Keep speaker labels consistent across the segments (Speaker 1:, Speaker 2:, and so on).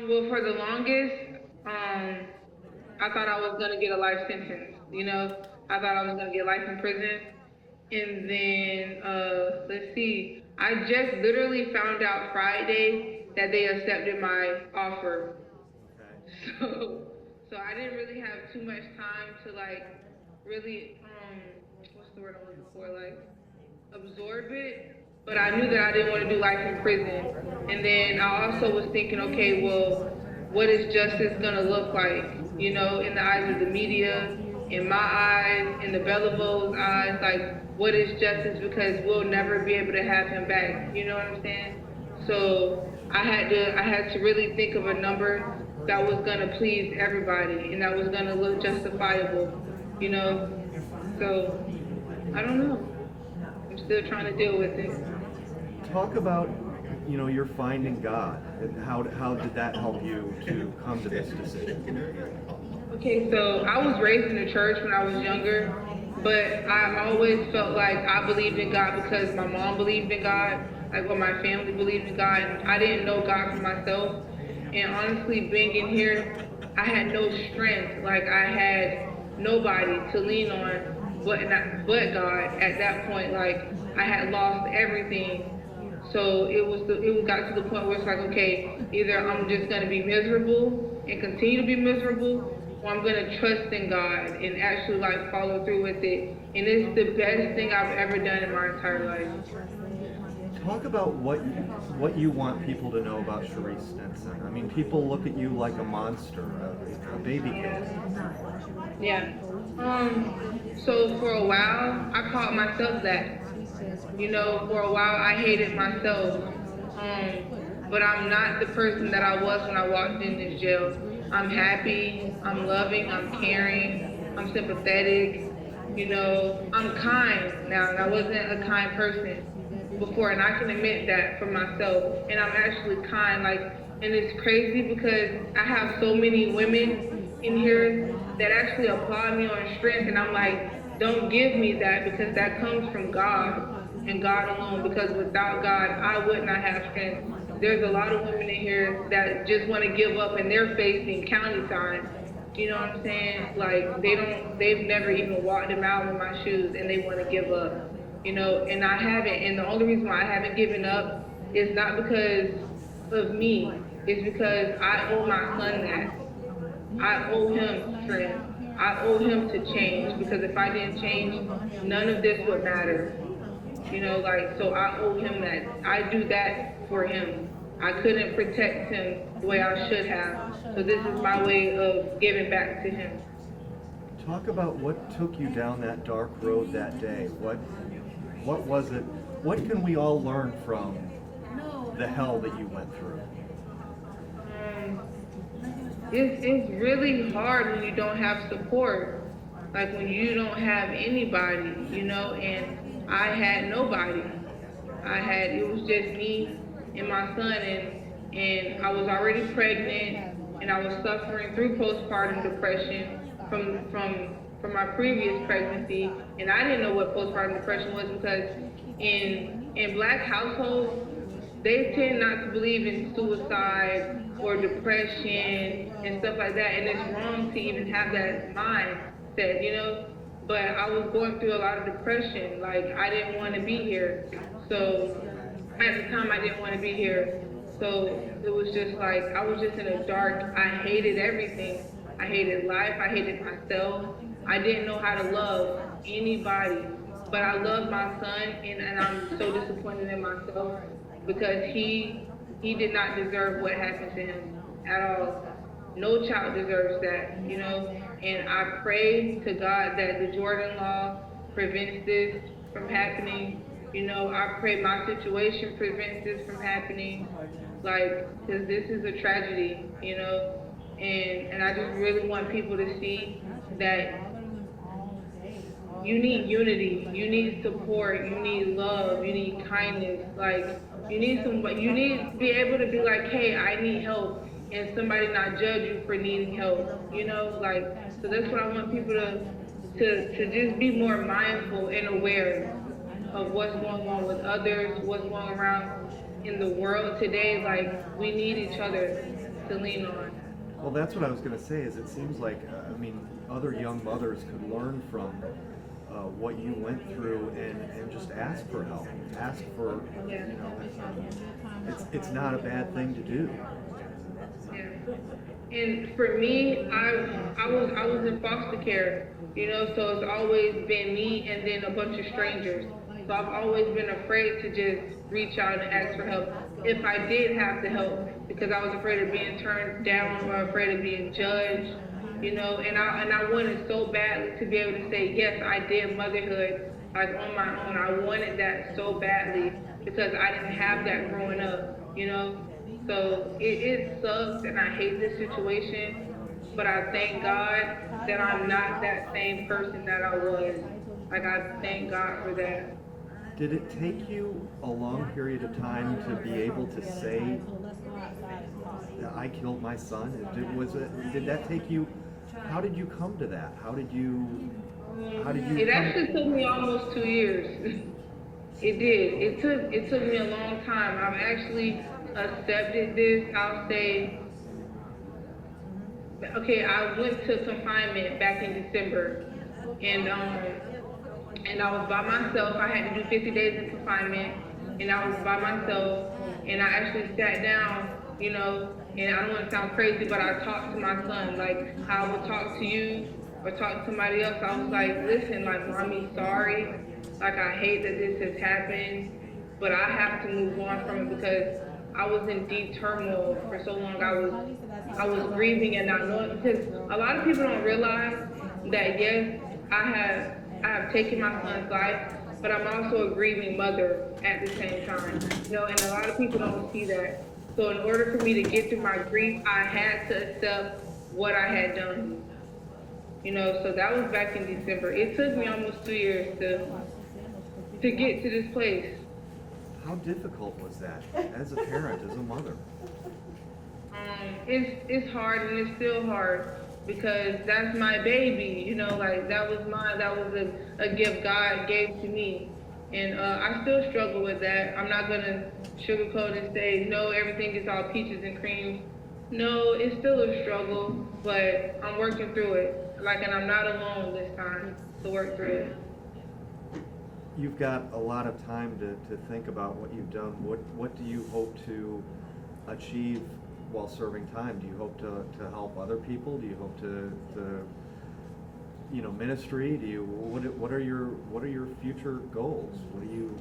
Speaker 1: Well, for the longest, I thought I was gonna get a life sentence. I thought I was gonna get life in prison, and then let's see, I just literally found out Friday that they accepted my offer. So, so I didn't really have too much time to like really what's the word I'm looking for, like absorb it. But I knew that I didn't want to do life in prison. And then I also was thinking, okay, well, what is justice gonna look like? In the eyes of the media, in my eyes, in the Bellivaux's eyes, like what is justice? Because we'll never be able to have him back. You know what I'm saying? So I had to really think of a number that was gonna please everybody and that was gonna look justifiable. You know, so I don't know. I'm still trying to deal with it.
Speaker 2: Talk about, your finding God, and how did that help you to come to this decision?
Speaker 1: Okay, so I was raised in the church when I was younger, but I always felt like I believed in God because my mom believed in God, like what my family believed in God, and I didn't know God for myself. And honestly, being in here, I had no strength. Like I had nobody to lean on, but God. At that point, like I had lost everything. So it got to the point where it's like, okay, either I'm just gonna be miserable and continue to be miserable, or I'm gonna trust in God and actually like follow through with it. And it's the best thing I've ever done in my entire life.
Speaker 2: Talk about what you want people to know about Charisse Stinson. I mean, people look at you like a monster, a baby kid.
Speaker 1: Yeah. So for a while, I called myself that. For a while I hated myself. But I'm not the person that I was when I walked in this jail. I'm happy, I'm loving, I'm caring, I'm sympathetic, I'm kind now, and I wasn't a kind person before, and I can admit that for myself, and I'm actually kind, and it's crazy because I have so many women in here that actually applaud me on strength, and I'm like, don't give me that, because that comes from God and God alone, because without God, I would not have strength. There's a lot of women in here that just want to give up, and they're facing county time. You know what I'm saying? Like they've never even walked a mile in my shoes, and they want to give up. And I haven't. And the only reason why I haven't given up is not because of me. It's because I owe my son that. I owe him strength. I owe him to change, because if I didn't change, none of this would matter. So I owe him that. I do that for him. I couldn't protect him the way I should have. So this is my way of giving back to him.
Speaker 2: Talk about what took you down that dark road that day. What was it? What can we all learn from the hell that you went through?
Speaker 1: It's really hard when you don't have support. Like when you don't have anybody, and I had nobody. It was just me and my son, and I was already pregnant, and I was suffering through postpartum depression from my previous pregnancy, and I didn't know what postpartum depression was, because in Black households, they tend not to believe in suicide or depression and stuff like that, and it's wrong to even have that mindset, But I was going through a lot of depression. Like, I didn't want to be here. So at the time, I didn't want to be here. So it was just like, I was just in a dark, I hated everything. I hated life, I hated myself. I didn't know how to love anybody. But I love my son, and I'm so disappointed in myself, because he did not deserve what happened to him at all. No child deserves that, And I pray to God that the Jordan law prevents this from happening. I pray my situation prevents this from happening. Because this is a tragedy, And I just really want people to see that you need unity, you need support, you need love, you need kindness. You need to be able to be like, hey, I need help, and somebody not judge you for needing help, So that's what I want people to just be more mindful and aware of what's going on with others, what's going around in the world today. We need each other. to lean on.
Speaker 2: Well, that's what I was going to say. Is it seems like I mean, other young mothers could learn from what you went through and just ask for help. Ask for,
Speaker 1: Yeah.
Speaker 2: you know, it's not a bad thing to do.
Speaker 1: Yeah. And for me, I was in foster care, you know, so it's always been me and then a bunch of strangers. So I've always been afraid to just reach out and ask for help if I did have to help, because I was afraid of being turned down or afraid of being judged, you know, and I wanted so badly to be able to say, yes, I did motherhood, like on my own. I wanted that so badly because I didn't have that growing up, you know. So it sucks and I hate this situation, but I thank God that I'm not that same person that I was. Like, I thank God for that.
Speaker 2: Did it take you a long period of time to be able to say, I killed my son? Did that take you, how did you come to that?
Speaker 1: It actually took me almost 2 years. It did. It took me a long time. I've actually accepted this. I'll say, okay, I went to confinement back in December, and I was by myself. I had to do 50 days in confinement, and I was by myself, and I actually sat down, you know, and I don't want to sound crazy, but I talked to my son, like how I would talk to you or talk to somebody else. I was like, listen, like, Mommy, sorry. Like, I hate that this has happened, but I have to move on from it because I was in deep turmoil for so long. I was grieving and not knowing, because a lot of people don't realize that, yes, I have taken my son's life, but I'm also a grieving mother at the same time. You know, and a lot of people don't see that. So in order for me to get through my grief, I had to accept what I had done. You know, so that was back in December. It took me almost 2 years to get to this place.
Speaker 2: How difficult was that as a parent, as a mother?
Speaker 1: It's hard, and it's still hard because that's my baby, you know, like that was a gift God gave to me. And I still struggle with that. I'm not gonna sugarcoat and say, no, everything is all peaches and cream. No, it's still a struggle, but I'm working through it. Like, and I'm not alone this time to work through it.
Speaker 2: You've got a lot of time to think about what you've done. What do you hope to achieve while serving time? Do you hope to help other people? Do you hope to you know, ministry? Do you what are your future goals? What do you?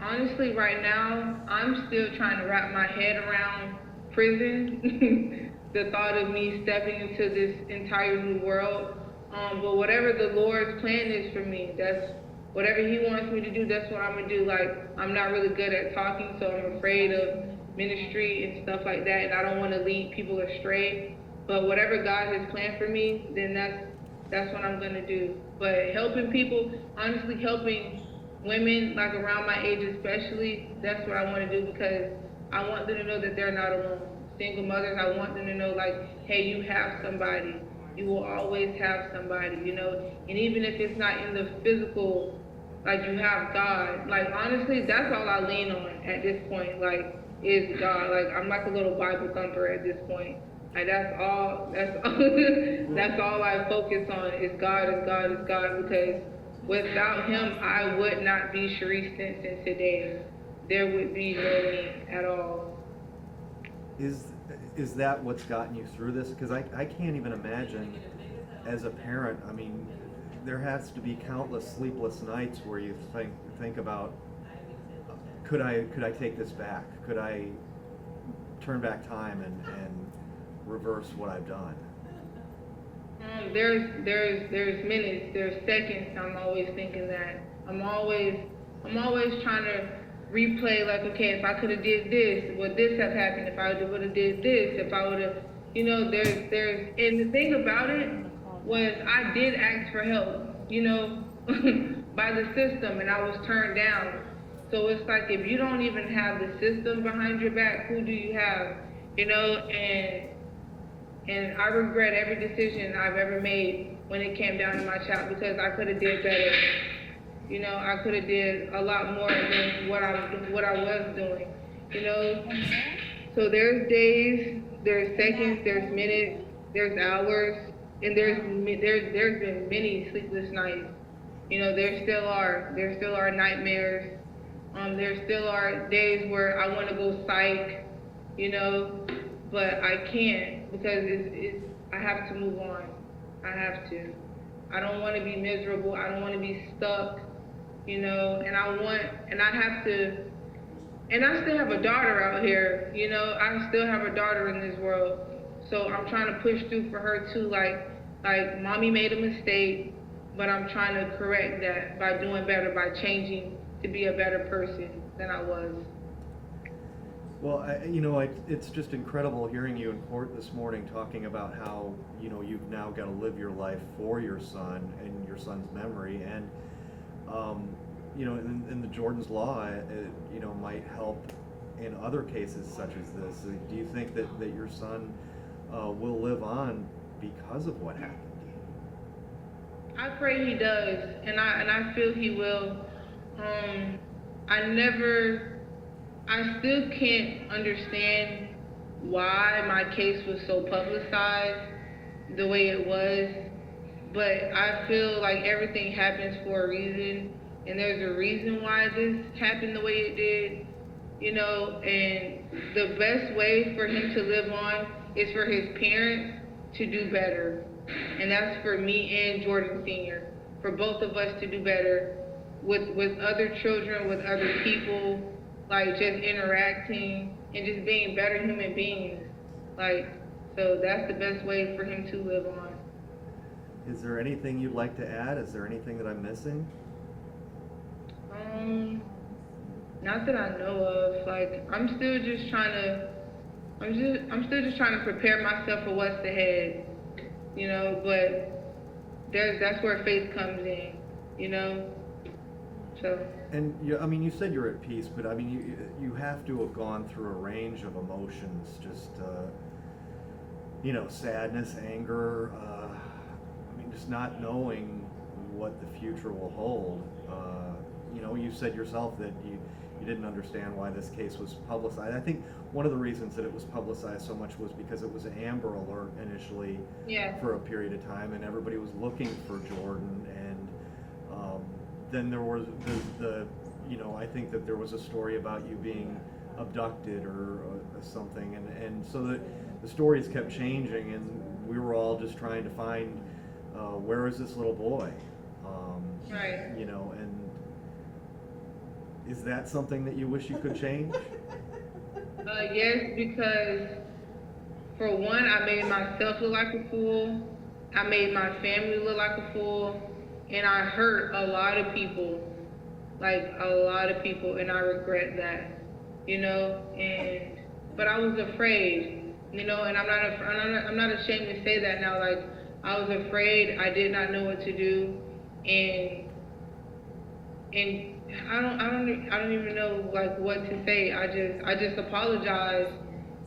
Speaker 1: Honestly, right now, I'm still trying to wrap my head around prison. The thought of me stepping into this entire new world. But whatever the Lord's plan is for me, that's whatever He wants me to do. That's what I'm gonna do. Like, I'm not really good at talking, so I'm afraid of ministry and stuff like that, and I don't want to lead people astray. But whatever God has planned for me, then that's what I'm gonna do. But helping people, honestly, helping women like around my age especially, that's what I want to do, because I want them to know that they're not alone. Single mothers, I want them to know, like, hey, you have somebody. You will always have somebody, you know. And even if it's not in the physical, like, you have God. Like, honestly, that's all I lean on at this point, like, is God. Like, I'm like a little Bible thumper at this point. Like, that's all that's all I focus on is God, is God, is God, because without Him, I would not be Charisse Stinson today. There would be no me at all.
Speaker 2: Is that what's gotten you through this? Because I can't even imagine as a parent. I mean, there has to be countless sleepless nights where you think about, could I take this back? Could I turn back time and reverse what I've done?
Speaker 1: There's minutes, there's seconds. I'm always thinking that. I'm always trying to replay, like, okay, if I could have did this, would this have happened? If I would have did this, if I would have, you know, there's, and the thing about it was I did ask for help, you know, by the system, and I was turned down. So it's like, if you don't even have the system behind your back, who do you have? You know, and I regret every decision I've ever made when it came down to my child, because I could have did better. You know, I could have did a lot more than what I was doing, you know. So there's days, there's seconds, there's minutes, there's hours, and there's been many sleepless nights. You know, there still are nightmares. There still are days where I want to go psych, you know, but I can't because I have to move on. I have to. I don't want to be miserable. I don't want to be stuck, you know, and I have to, and I still have a daughter out here, you know, I still have a daughter in this world. So I'm trying to push through for her too, like mommy made a mistake, but I'm trying to correct that by doing better, by changing to be a better person than I was.
Speaker 2: Well, it's just incredible hearing you in court this morning talking about how, you know, you've now got to live your life for your son and your son's memory. And, you know, in the Jordan's Law, you know, might help in other cases such as this. Do you think that your son will live on because of what happened?
Speaker 1: I pray he does, and I feel he will. I still can't understand why my case was so publicized the way it was, but I feel like everything happens for a reason, and there's a reason why this happened the way it did, you know, and the best way for him to live on is for his parents to do better, and that's for me and Jordan Sr., for both of us to do better with other children, with other people, like just interacting and just being better human beings. Like, so that's the best way for him to live on.
Speaker 2: Is there anything you'd like to add? Is there anything that I'm missing?
Speaker 1: Not that I know of. Like, I'm still just trying to prepare myself for what's ahead, you know, but that's where faith comes in, you know. So.
Speaker 2: And you said you're at peace, but I mean, you have to have gone through a range of emotions, just you know, sadness, anger. I mean, just not knowing what the future will hold. You know, you said yourself that you didn't understand why this case was publicized. I think one of the reasons that it was publicized so much was because it was an Amber Alert initially, for a period of time, and everybody was looking for Jordan. And then there was the you know, I think that there was a story about you being abducted or something, and so the stories kept changing, and we were all just trying to find where is this little boy,
Speaker 1: Right.
Speaker 2: you know, and is that something that you wish you could change?
Speaker 1: Yes, because for one, I made myself look like a fool. I made my family look like a fool. And I hurt a lot of people, like a lot of people, and I regret that, you know. But I was afraid, you know, and I'm not ashamed to say that now. Like, I was afraid. I did not know what to do, and I don't even know like what to say. I just apologize,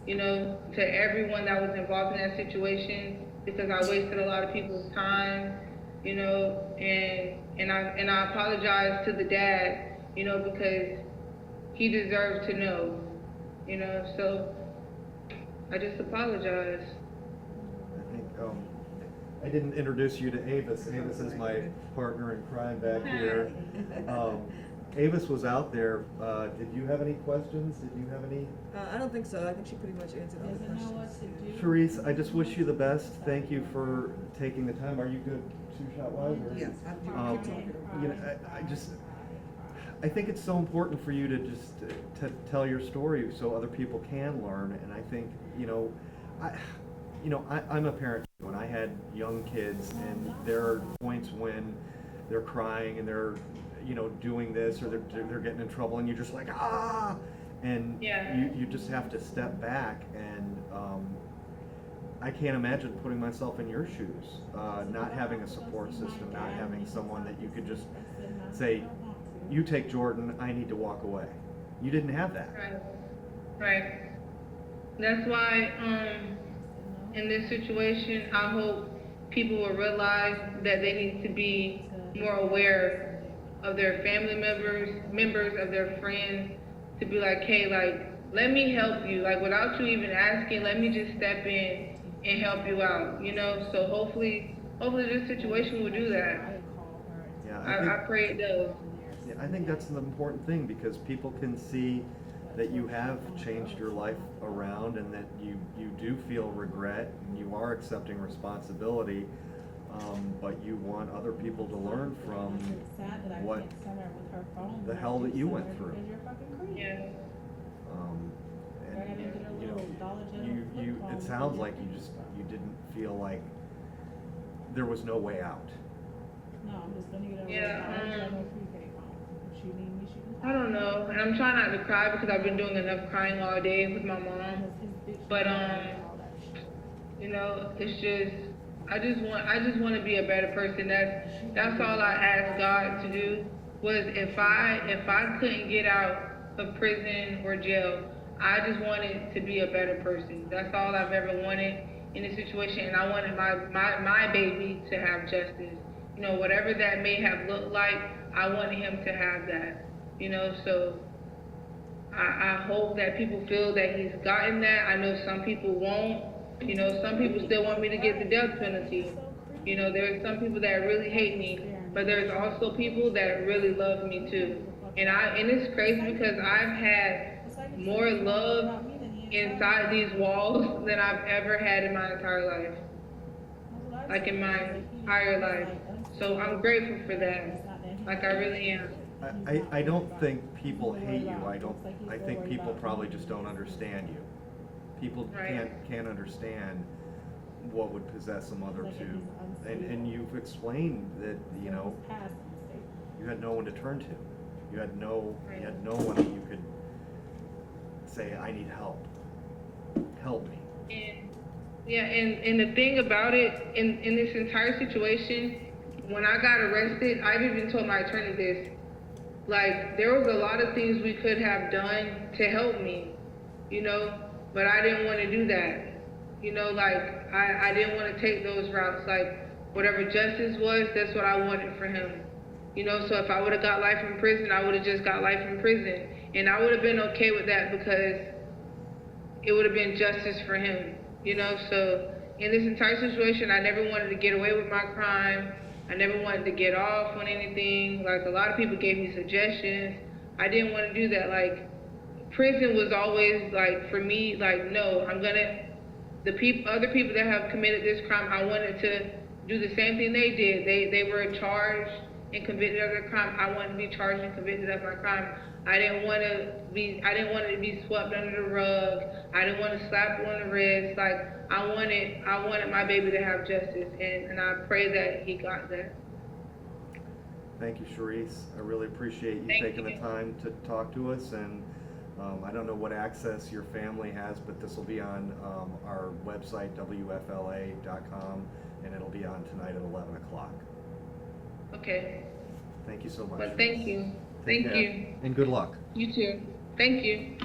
Speaker 1: you know, to everyone that was involved in that situation, because I wasted a lot of people's time. You know, and I apologize to the dad, you know, because he deserved to know, you know, so I just apologize.
Speaker 2: I think I didn't introduce you to Avis. Avis is my partner in crime back here. Avis was out there. Did you have any questions? Did you have any?
Speaker 3: I don't think so. I think she pretty much answered all the questions.
Speaker 2: Charisse, I just wish you the best. Thank you for taking the time. Are you good two-shot wise?
Speaker 3: Yes.
Speaker 2: You know, I think it's so important for you to just to tell your story so other people can learn. And I think, you know, I'm a parent too, and I had young kids, and there are points when they're crying and they're, you know, doing this, or they're getting in trouble, and you're just like, and you just have to step back. And I can't imagine putting myself in your shoes, not having a support system, not having someone that you could just say, you take Jordan, I need to walk away. You didn't have that.
Speaker 1: Right. That's why in this situation, I hope people will realize that they need to be more aware of their family members of their friends, to be like, hey, like, let me help you, like without you even asking, let me just step in and help you out, you know? So hopefully this situation will do that.
Speaker 2: Yeah,
Speaker 1: I pray it does.
Speaker 2: yeah, I think that's an important thing, because people can see that you have changed your life around and that you do feel regret and you are accepting responsibility, but you want other people to learn from what the hell that you went through.
Speaker 1: Yeah.
Speaker 2: And you know, it sounds like you didn't feel like there was no way out.
Speaker 1: Yeah, I don't know, and I'm trying not to cry because I've been doing enough crying all day with my mom. But you know, it's just I just want to be a better person. That's all I asked God to do. Was if I couldn't get out of prison or jail, I just wanted to be a better person. That's all I've ever wanted in a situation, and I wanted my baby to have justice. You know, whatever that may have looked like, I wanted him to have that. You know, so I hope that people feel that he's gotten that. I know some people won't. You know, some people still want me to get the death penalty. You know, there's some people that really hate me, but there's also people that really love me too. And it's crazy because I've had more love inside these walls than I've ever had in my entire life. Like in my entire life. So I'm grateful for that. Like I really am.
Speaker 2: I don't think people hate you. I think people probably just don't understand you. People
Speaker 1: Right.
Speaker 2: can't understand what would possess a mother to. And you've explained that, you know, you had no one to turn to. You had no one that you could say, I need help. Help me.
Speaker 1: And yeah, and the thing about it, in this entire situation, when I got arrested, I've even told my attorney this, like, there was a lot of things we could have done to help me, you know, but I didn't want to do that. You know, like, I didn't want to take those routes. Like, whatever justice was, that's what I wanted for him. You know, so if I would have got life in prison, I would have just got life in prison. And I would have been okay with that because it would have been justice for him. You know, so in this entire situation, I never wanted to get away with my crime. I never wanted to get off on anything. Like, a lot of people gave me suggestions. I didn't want to do that. Like, prison was always, like, for me, like, no, other people that have committed this crime, I wanted to do the same thing they did. They were charged and convicted of their crime. I wanted to be charged and convicted of my crime. I didn't want it to be swept under the rug. I didn't want to slap you on the wrist. Like, I wanted my baby to have justice, and I pray that he got that.
Speaker 2: Thank you, Charisse. I really appreciate you taking the time to talk to us, and I don't know what access your family has, but this will be on our website, WFLA.com, and it'll be on tonight at 11 o'clock.
Speaker 1: Okay.
Speaker 2: Thank you so much.
Speaker 1: But thank you.
Speaker 2: Take
Speaker 1: Thank
Speaker 2: care.
Speaker 1: you.
Speaker 2: And good luck.
Speaker 1: You too. Thank you.